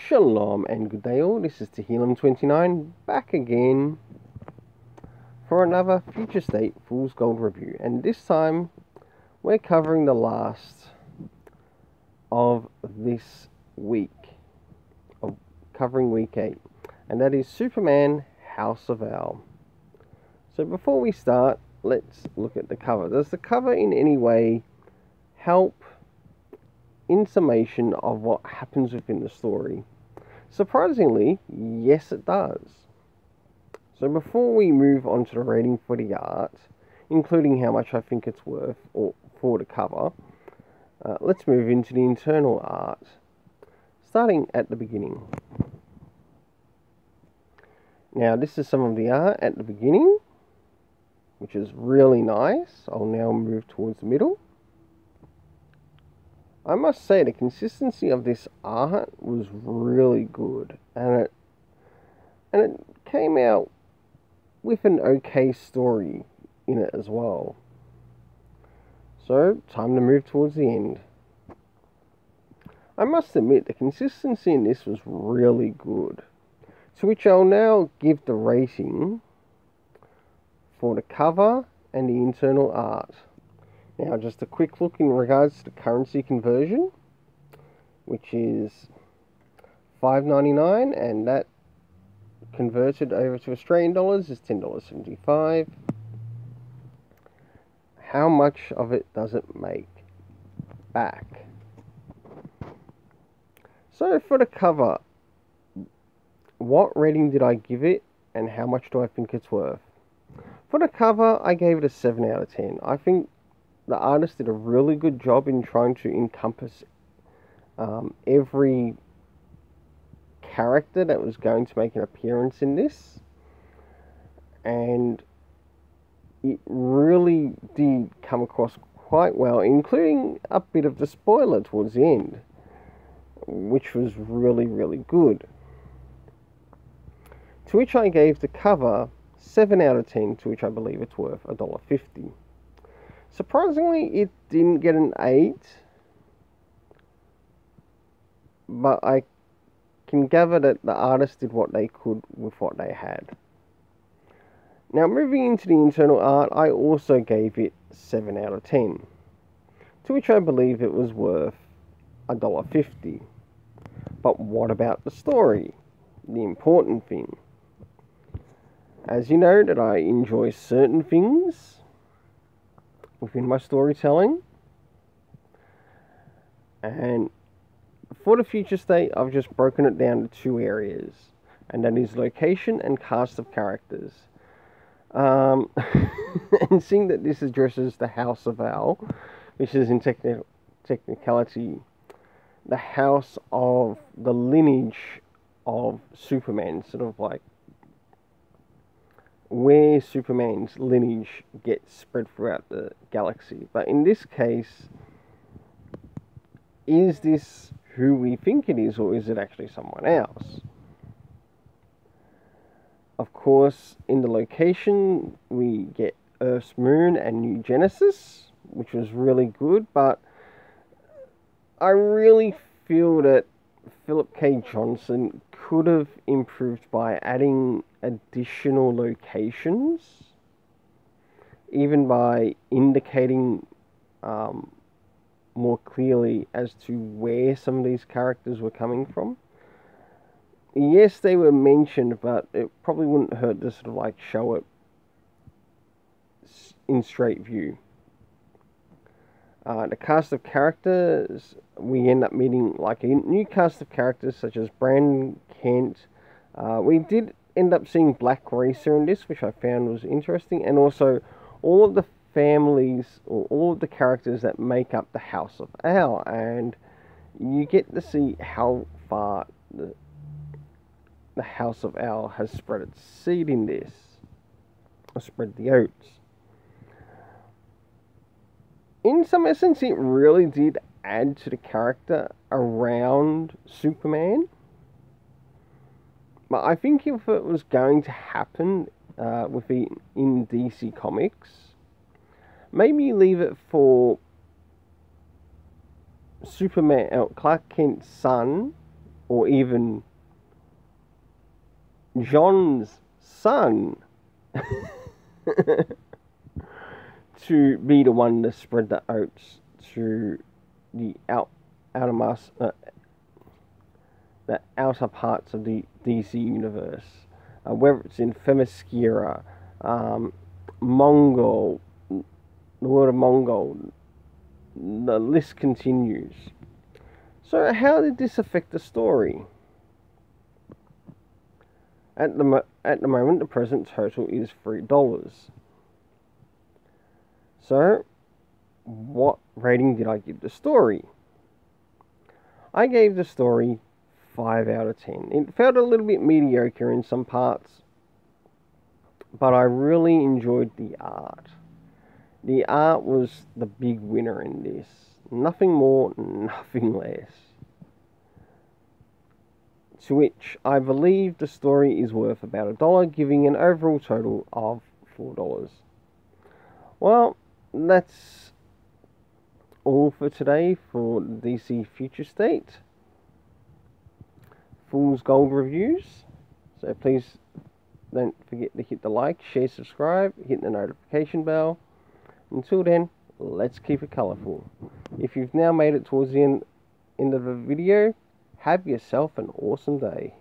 Shalom and good day all, this is Tehillim29 back again for another Future State Fool's Gold review, and this time we're covering the last of this week, covering week 8, and that is Superman House of Al. So before we start, let's look at the cover. Does the cover in any way help in summation of what happens within the story? Surprisingly, yes it does. So before we move on to the rating for the art, including how much I think it's worth for the cover, let's move into the internal art, starting at the beginning. Now this is some of the art at the beginning, which is really nice. I'll now move towards the middle. I must say the consistency of this art was really good, and it came out with an okay story in it as well. So, time to move towards the end. I must admit the consistency in this was really good, to which I'll now give the rating for the cover and the internal art. Now, just a quick look in regards to the currency conversion, which is $5.99, and that converted over to Australian dollars is $10.75. How much of it does it make back? So for the cover, what rating did I give it, and how much do I think it's worth? For the cover, I gave it a 7 out of 10. I think the artist did a really good job in trying to encompass every character that was going to make an appearance in this, and it really did come across quite well, including a bit of the spoiler towards the end, which was really good. To which I gave the cover 7 out of 10, to which I believe it's worth $1.50. Surprisingly, it didn't get an 8, but I can gather that the artist did what they could with what they had. Now, moving into the internal art, I also gave it 7 out of 10, to which I believe it was worth $1.50. But what about the story? The important thing. As you know, that I enjoy certain things within my storytelling, and for the future state I've just broken it down to 2 areas, and that is location and cast of characters. And seeing that this addresses the House of Al, which is in technicality the house of the lineage of Superman, sort of like where Superman's lineage gets spread throughout the galaxy. But in this case, is this who we think it is, or is it actually someone else? Of course, in the location, we get Earth's moon and New Genesis, which was really good, but I really feel that Philip K. Johnson could have improved by adding additional locations, even by indicating more clearly as to where some of these characters were coming from. Yes, they were mentioned, but it probably wouldn't hurt to sort of like show it in straight view. The cast of characters, we end up meeting like a new cast of characters such as Brandon Kent. We did end up seeing Black Racer in this, which I found was interesting, and also all of the families, or all of the characters that make up the House of Al, and you get to see how far the House of Al has spread its seed in this, or spread the oats. In some essence, it really did add to the character around Superman. But I think if it was going to happen in DC Comics, maybe leave it for Superman, Clark Kent's son, or even John's son to be the one to spread the oats to the the outer parts of the DC universe, whether it's in Themyscira, Mongol, the world of Mongol, the list continues. So how did this affect the story? At the moment, the present total is $3. So, what rating did I give the story? I gave the story 5 out of 10. It felt a little bit mediocre in some parts, but I really enjoyed the art. The art was the big winner in this. Nothing more, nothing less. To which I believe the story is worth about $1, giving an overall total of $4. Well, that's all for today for DC Future State Fool's Gold reviews. So please don't forget to hit the like, share, subscribe, hit the notification bell. Until then, let's keep it colourful. If you've now made it towards the end of the video, have yourself an awesome day.